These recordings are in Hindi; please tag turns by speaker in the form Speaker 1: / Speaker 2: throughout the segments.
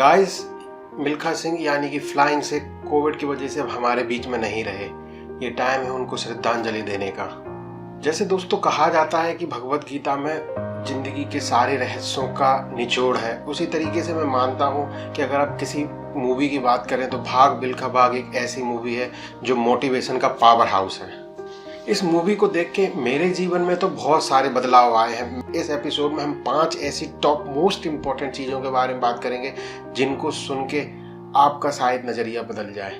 Speaker 1: गाइस, मिल्खा सिंह यानी कि फ्लाइंग से कोविड की वजह से अब हमारे बीच में नहीं रहे। ये टाइम है उनको श्रद्धांजलि देने का। जैसे दोस्तों कहा जाता है कि भगवत गीता में जिंदगी के सारे रहस्यों का निचोड़ है, उसी तरीके से मैं मानता हूँ कि अगर आप किसी मूवी की बात करें तो भाग मिल्खा भाग एक ऐसी मूवी है जो मोटिवेशन का पावर हाउस है। इस मूवी को देख के मेरे जीवन में तो बहुत सारे बदलाव आए हैं। इस एपिसोड में हम 5 ऐसी टॉप मोस्ट इम्पोर्टेंट चीज़ों के बारे में बात करेंगे जिनको सुन के आपका शायद नज़रिया बदल जाए।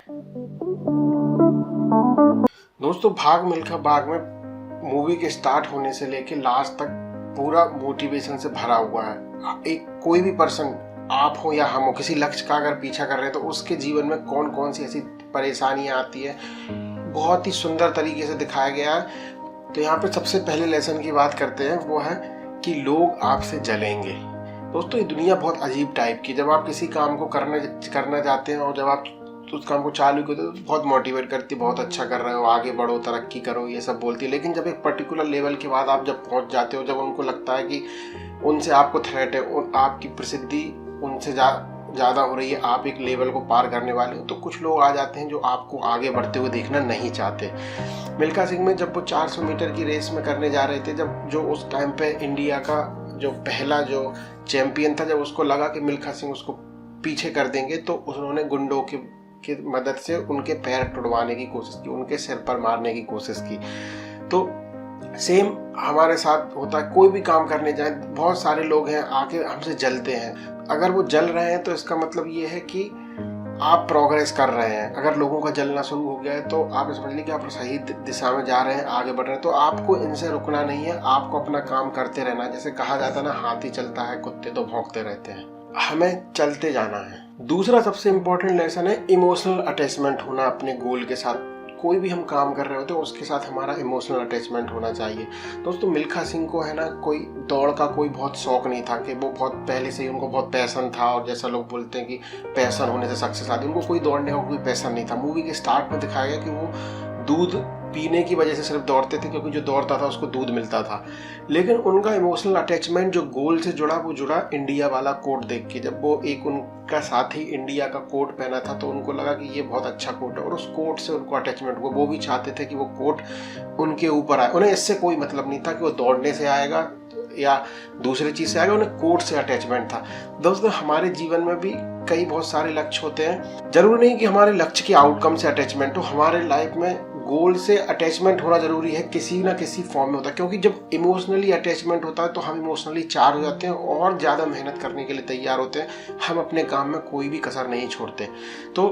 Speaker 1: दोस्तों, भाग मिल्खा भाग में मूवी के स्टार्ट होने से लेके लास्ट तक पूरा मोटिवेशन से भरा हुआ है। एक कोई भी पर्सन, आप हो या हम हो, किसी लक्ष्य का अगर पीछा कर रहे हैं तो उसके जीवन में कौन कौन सी ऐसी परेशानियां आती है, बहुत ही सुंदर तरीके से दिखाया गया है। तो यहाँ पे सबसे पहले लेसन की बात करते हैं, वो है कि लोग आपसे जलेंगे। दोस्तों, ये दुनिया बहुत अजीब टाइप की, जब आप किसी काम को करना चाहते हैं और जब आप उस काम को चालू करते हो तो बहुत मोटिवेट करती है, बहुत अच्छा कर रहे हो, आगे बढ़ो, तरक्की करो, ये सब बोलती है। लेकिन जब एक पर्टिकुलर लेवल के बाद आप जब पहुंच जाते हो, जब उनको लगता है कि उनसे आपको थ्रेट है, आपकी प्रसिद्धि उनसे ज़्यादा हो रही है, आप एक लेवल को पार करने वाले हो, तो कुछ लोग आ जाते हैं जो आपको आगे बढ़ते हुए देखना नहीं चाहते। मिल्खा सिंह में जब वो 400 मीटर की रेस में करने जा रहे थे, जब जो उस टाइम पे इंडिया का जो पहला जो चैंपियन था, जब उसको लगा कि मिल्खा सिंह उसको पीछे कर देंगे तो उन्होंने गुंडों की मदद से उनके पैर टुड़वाने की कोशिश की, उनके सिर पर मारने की कोशिश की। तो सेम हमारे साथ होता है, कोई भी काम करने जाए बहुत सारे लोग हैं आके हमसे जलते हैं। अगर वो जल रहे हैं तो इसका मतलब ये है कि आप प्रोग्रेस कर रहे हैं। अगर लोगों का जलना शुरू हो गया है तो आप समझ लीजिए कि आप सही दिशा में जा रहे हैं, आगे बढ़ रहे हैं। तो आपको इनसे रुकना नहीं है, आपको अपना काम करते रहना है। जैसे कहा जाता है ना, हाथी चलता है कुत्ते तो भौंकते रहते हैं, हमें चलते जाना है। दूसरा सबसे इम्पोर्टेंट लेसन है इमोशनल अटैचमेंट होना अपने गोल के साथ। कोई भी हम काम कर रहे होते हैं उसके साथ हमारा इमोशनल अटैचमेंट होना चाहिए। दोस्तों, मिल्खा सिंह को है ना, कोई दौड़ का कोई बहुत शौक नहीं था, कि वो बहुत पहले से ही उनको बहुत पैशन था, और जैसा लोग बोलते हैं कि पैशन होने से सक्सेस आती है, उनको कोई दौड़ने का कोई पैशन नहीं था। मूवी के स्टार्ट में दिखाया गया कि वो दूध पीने की वजह से सिर्फ दौड़ते थे, क्योंकि जो दौड़ता था उसको दूध मिलता था। लेकिन उनका इमोशनल अटैचमेंट जो गोल से जुड़ा, वो जुड़ा इंडिया वाला कोट देख के। जब वो एक उनका साथी इंडिया का कोट पहना था तो उनको लगा कि ये बहुत अच्छा कोट है, और उस कोट से उनको अटैचमेंट हुआ। वो भी चाहते थे कि वो कोट उनके ऊपर आए। उन्हें इससे कोई मतलब नहीं था कि वो दौड़ने से आएगा या दूसरी चीज से आएगा, उन्हें कोट से अटैचमेंट था। दोस्तों, हमारे जीवन में भी कई बहुत सारे लक्ष्य होते हैं। जरूरी नहीं कि हमारे लक्ष्य के आउटकम से अटैचमेंट हो, हमारे लाइफ में गोल से अटैचमेंट होना जरूरी है, किसी ना किसी फॉर्म में होता है। क्योंकि जब इमोशनली अटैचमेंट होता है तो हम इमोशनली चार्ज हो जाते हैं और ज़्यादा मेहनत करने के लिए तैयार होते हैं। हम अपने काम में कोई भी कसर नहीं छोड़ते। तो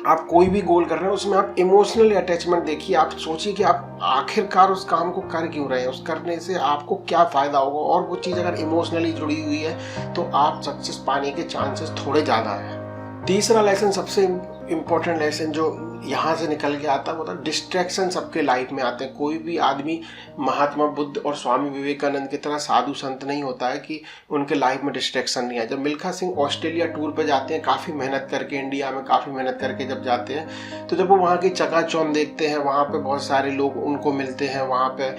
Speaker 1: आप कोई भी गोल कर रहे हैं उसमें आप इमोशनली अटैचमेंट देखिए। आप सोचिए कि आप आखिरकार उस काम को कर क्यों रहे हैं, उस करने से आपको क्या फ़ायदा होगा, और वो चीज़ अगर इमोशनली जुड़ी हुई है तो आप सक्सेस पाने के चांसेस थोड़े ज़्यादा हैं। तीसरा लेसन, सबसे इम्पोर्टेंट लेसन जो यहाँ से निकल के आता है, वो था डिस्ट्रैक्शन सबके लाइफ में आते हैं। कोई भी आदमी महात्मा बुद्ध और स्वामी विवेकानंद की तरह साधु संत नहीं होता है कि उनके लाइफ में डिस्ट्रैक्शन नहीं आए। जब मिल्खा सिंह ऑस्ट्रेलिया टूर पे जाते हैं, काफ़ी मेहनत करके, इंडिया में काफ़ी मेहनत करके जब जाते हैं, तो जब वो वहाँ की चकाचौंध देखते हैं, वहाँ पे बहुत सारे लोग उनको मिलते हैं, वहाँ पे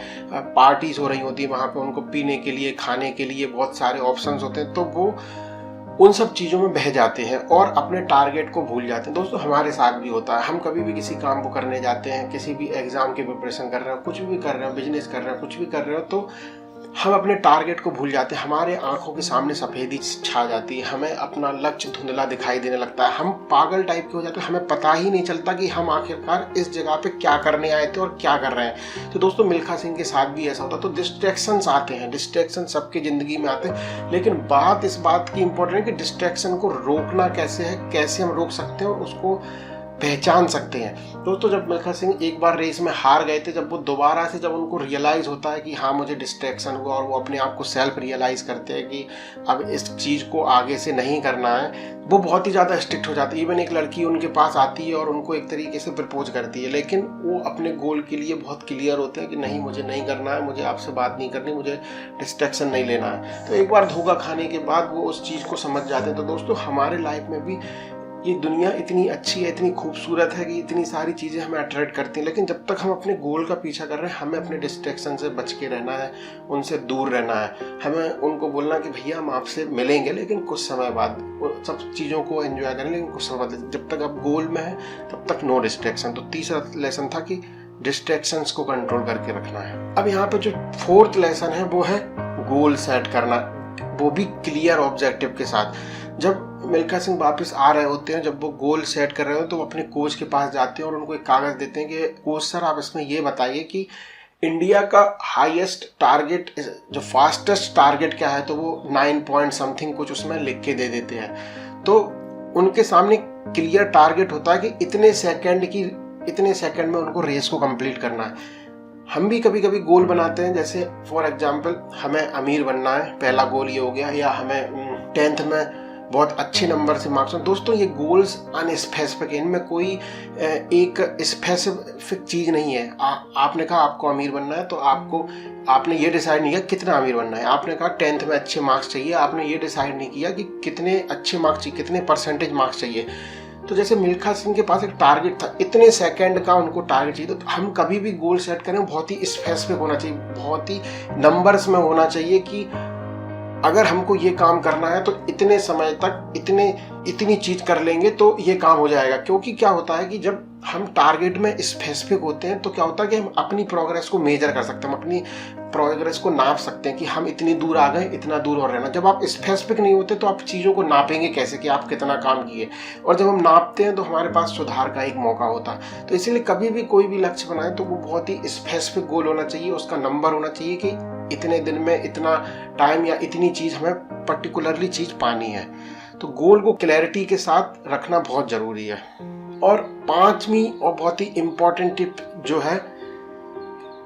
Speaker 1: पार्टीज हो रही होती है, वहाँ पे उनको पीने के लिए, खाने के लिए बहुत सारे ऑप्शंस होते हैं, तो वो उन सब चीज़ों में बह जाते हैं और अपने टारगेट को भूल जाते हैं। दोस्तों, हमारे साथ भी होता है। हम कभी भी किसी काम को करने जाते हैं, किसी भी एग्जाम की प्रिपरेशन कर रहे हो, कुछ भी कर रहे हो, बिजनेस कर रहे हो, कुछ भी कर रहे हो, तो हम अपने टारगेट को भूल जाते हैं। हमारे आंखों के सामने सफ़ेदी छा जाती है, हमें अपना लक्ष्य धुंधला दिखाई देने लगता है, हम पागल टाइप के हो जाते हैं, हमें पता ही नहीं चलता कि हम आखिरकार इस जगह पे क्या करने आए थे और क्या कर रहे हैं। तो दोस्तों, मिल्खा सिंह के साथ भी ऐसा होता है। तो डिस्ट्रैक्शंस आते हैं, डिस्ट्रैक्शन सबकी ज़िंदगी में आते हैं, लेकिन बात इस बात की इम्पोर्टेंट है कि डिस्ट्रैक्शन को रोकना कैसे है, कैसे हम रोक सकते हैं और उसको पहचान सकते हैं। दोस्तों, जब मिल्खा सिंह एक बार रेस में हार गए थे, जब वो दोबारा से, जब उनको रियलाइज़ होता है कि हाँ मुझे डिस्ट्रैक्शन हुआ, और वो अपने आप को सेल्फ रियलाइज़ करते हैं कि अब इस चीज़ को आगे से नहीं करना है, वो बहुत ही ज़्यादा स्ट्रिक्ट हो जाती है। इवन एक लड़की उनके पास आती है और उनको एक तरीके से प्रपोज करती है, लेकिन वो अपने गोल के लिए बहुत क्लियर होते हैं कि नहीं, मुझे नहीं करना है, मुझे आपसे बात नहीं करनी, मुझे डिस्ट्रैक्शन नहीं लेना है। तो एक बार धोखा खाने के बाद वो उस चीज़ को समझ जाते हैं। तो दोस्तों, हमारे लाइफ में भी ये दुनिया इतनी अच्छी है, इतनी खूबसूरत है कि इतनी सारी चीज़ें हमें अट्रैक्ट करती हैं, लेकिन जब तक हम अपने गोल का पीछा कर रहे हैं हमें अपने डिस्ट्रैक्शन से बच के रहना है, उनसे दूर रहना है। हमें उनको बोलना कि भैया हम आपसे मिलेंगे लेकिन कुछ समय बाद, वो सब चीज़ों को एंजॉय करें लेकिन कुछ समय बाद। जब तक आप गोल में है तब तक नो डिस्ट्रैक्शन। तो तीसरा लेसन था कि डिस्ट्रैक्शंस को कंट्रोल करके रखना है। अब यहाँ पे जो फोर्थ लेसन है वो है गोल सेट करना, वो भी क्लियर ऑब्जेक्टिव के साथ। जब मिल्खा सिंह वापस आ रहे होते हैं, जब वो गोल सेट कर रहे हो तो वो अपने कोच के पास जाते हैं और उनको एक कागज देते हैं कि कोच सर आप इसमें ये बताइए कि इंडिया का हाईएस्ट टारगेट, जो फास्टेस्ट टारगेट क्या है, तो वो 9 पॉइंट समथिंग कुछ उसमें लिख के दे देते हैं। तो उनके सामने क्लियर टारगेट होता है कि इतने सेकंड में उनको रेस को कंप्लीट करना है। हम भी कभी कभी गोल बनाते हैं, जैसे फॉर एग्जांपल हमें अमीर बनना है, पहला गोल ये हो गया, या हमें 10th में बहुत अच्छे नंबर से मार्क्स। दोस्तों ये गोल्स अनस्पेसिफिक है, इनमें कोई एक स्पेसिफिक चीज़ नहीं है। आपने कहा आपको अमीर बनना है तो आपने ये डिसाइड नहीं किया कितना अमीर बनना है। आपने कहा 10th में अच्छे मार्क्स चाहिए, आपने ये डिसाइड नहीं किया कि कितने अच्छे मार्क्स चाहिए, कितने परसेंटेज मार्क्स चाहिए। तो जैसे मिल्खा सिंह के पास एक टारगेट था, इतने सेकंड का उनको टारगेट चाहिए। तो हम कभी भी गोल सेट करें बहुत ही स्पेसिफिक होना चाहिए, बहुत ही नंबर्स में होना चाहिए कि अगर हमको ये काम करना है तो इतने समय तक इतनी चीज कर लेंगे तो ये काम हो जाएगा। क्योंकि क्या होता है कि जब हम टारगेट में स्पेसिफिक होते हैं तो क्या होता है कि हम अपनी प्रोग्रेस को मेजर कर सकते हैं, हम अपनी प्रोग्रेस को नाप सकते हैं कि हम इतनी दूर आ गए, इतना दूर और रहना। जब आप स्पेसिफिक नहीं होते तो आप चीज़ों को नापेंगे कैसे कि आप कितना काम किए, और जब हम नापते हैं तो हमारे पास सुधार का एक मौका होता है। तो इसीलिए कभी भी कोई भी लक्ष्य बनाए तो वो बहुत ही स्पेसिफिक गोल होना चाहिए, उसका नंबर होना चाहिए कि इतने दिन में इतना टाइम या इतनी चीज़ हमें पर्टिकुलरली चीज़ पानी है। तो गोल को क्लैरिटी के साथ रखना बहुत ज़रूरी है। और पांचवी और बहुत ही इम्पोर्टेंट टिप जो है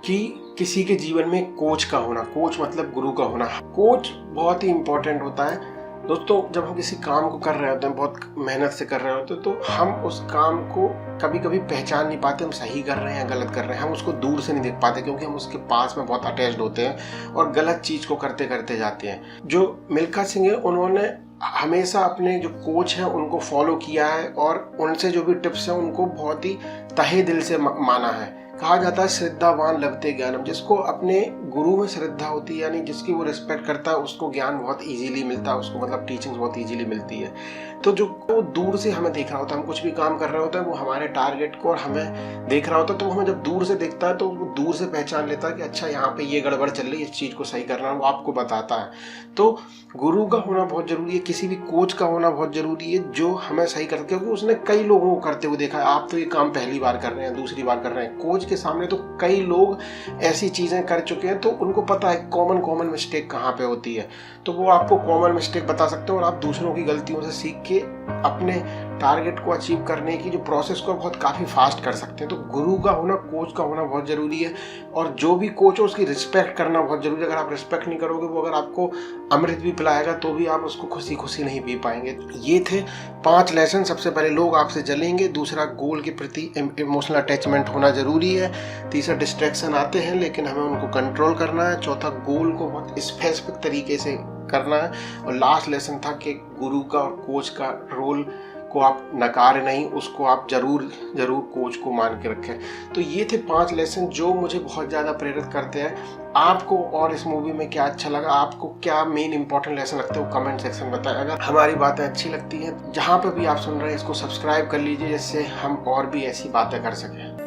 Speaker 1: कि किसी के जीवन में कोच का होना, कोच मतलब गुरु का होना। कोच बहुत ही इम्पोर्टेंट होता है दोस्तों। जब हम किसी काम को कर रहे होते हैं, बहुत मेहनत से कर रहे होते हैं, तो हम उस काम को कभी कभी पहचान नहीं पाते, हम सही कर रहे हैं या गलत कर रहे हैं। हम उसको दूर से नहीं देख पाते क्योंकि हम उसके पास में बहुत अटैच्ड होते हैं और गलत चीज़ को करते करते जाते हैं। जो मिल्खा सिंह है उन्होंने हमेशा अपने जो कोच हैं उनको फॉलो किया है और उनसे जो भी टिप्स हैं उनको बहुत ही तहे दिल से माना है। कहा जाता है श्रद्धावान लभते ज्ञानम, जिसको अपने गुरु में श्रद्धा होती है, यानी जिसकी वो रिस्पेक्ट करता है, उसको ज्ञान बहुत इजीली मिलता है, उसको मतलब टीचिंग्स बहुत इजीली मिलती है। तो जो वो दूर से हमें देख रहा होता है, हम कुछ भी काम कर रहे होते हैं, वो हमारे टारगेट को और हमें देख रहा होता है, तो हमें जब दूर से देखता है तो वो दूर से पहचान लेता है कि अच्छा यहाँ पे ये गड़बड़ चल रही है, इस चीज़ को सही करना है, वो आपको बताता है। तो गुरु का होना बहुत जरूरी है, किसी भी कोच का होना बहुत जरूरी है जो हमें सही कर, क्योंकि उसने कई लोगों को करते हुए देखा है। आप तो ये काम पहली बार कर रहे हैं, दूसरी बार कर रहे हैं, कोच के सामने तो कई लोग ऐसी चीजें कर चुके हैं, तो उनको पता है कॉमन मिस्टेक कहाँ पे होती है, तो वो आपको कॉमन मिस्टेक बता सकते हैं और आप दूसरों की गलतियों से सीख के अपने टारगेट को अचीव करने की जो प्रोसेस को बहुत काफ़ी फास्ट कर सकते हैं। तो गुरु का होना, कोच का होना बहुत ज़रूरी है, और जो भी कोच हो उसकी रिस्पेक्ट करना बहुत ज़रूरी है। अगर आप रिस्पेक्ट नहीं करोगे, वो अगर आपको अमृत भी पिलाएगा तो भी आप उसको खुशी खुशी नहीं पी पाएंगे। ये थे 5 लेसन। सबसे पहले लोग आपसे जलेंगे, दूसरा गोल के प्रति इमोशनल अटैचमेंट होना ज़रूरी है, तीसरा डिस्ट्रैक्शन आते हैं लेकिन हमें उनको कंट्रोल करना है, चौथा गोल को बहुत स्पेसिफिक तरीके से करना है, और लास्ट लेसन था कि गुरु का और कोच का रोल को आप नकारे नहीं, उसको आप जरूर कोच को मान के रखें। तो ये थे 5 लेसन जो मुझे बहुत ज़्यादा प्रेरित करते हैं। आपको और इस मूवी में क्या अच्छा लगा, आपको क्या मेन इंपॉर्टेंट लेसन लगता है, वो कमेंट सेक्शन में बताएं। अगर हमारी बातें अच्छी लगती हैं, जहाँ पर भी आप सुन रहे हैं, इसको सब्सक्राइब कर लीजिए जिससे हम और भी ऐसी बातें कर सकें।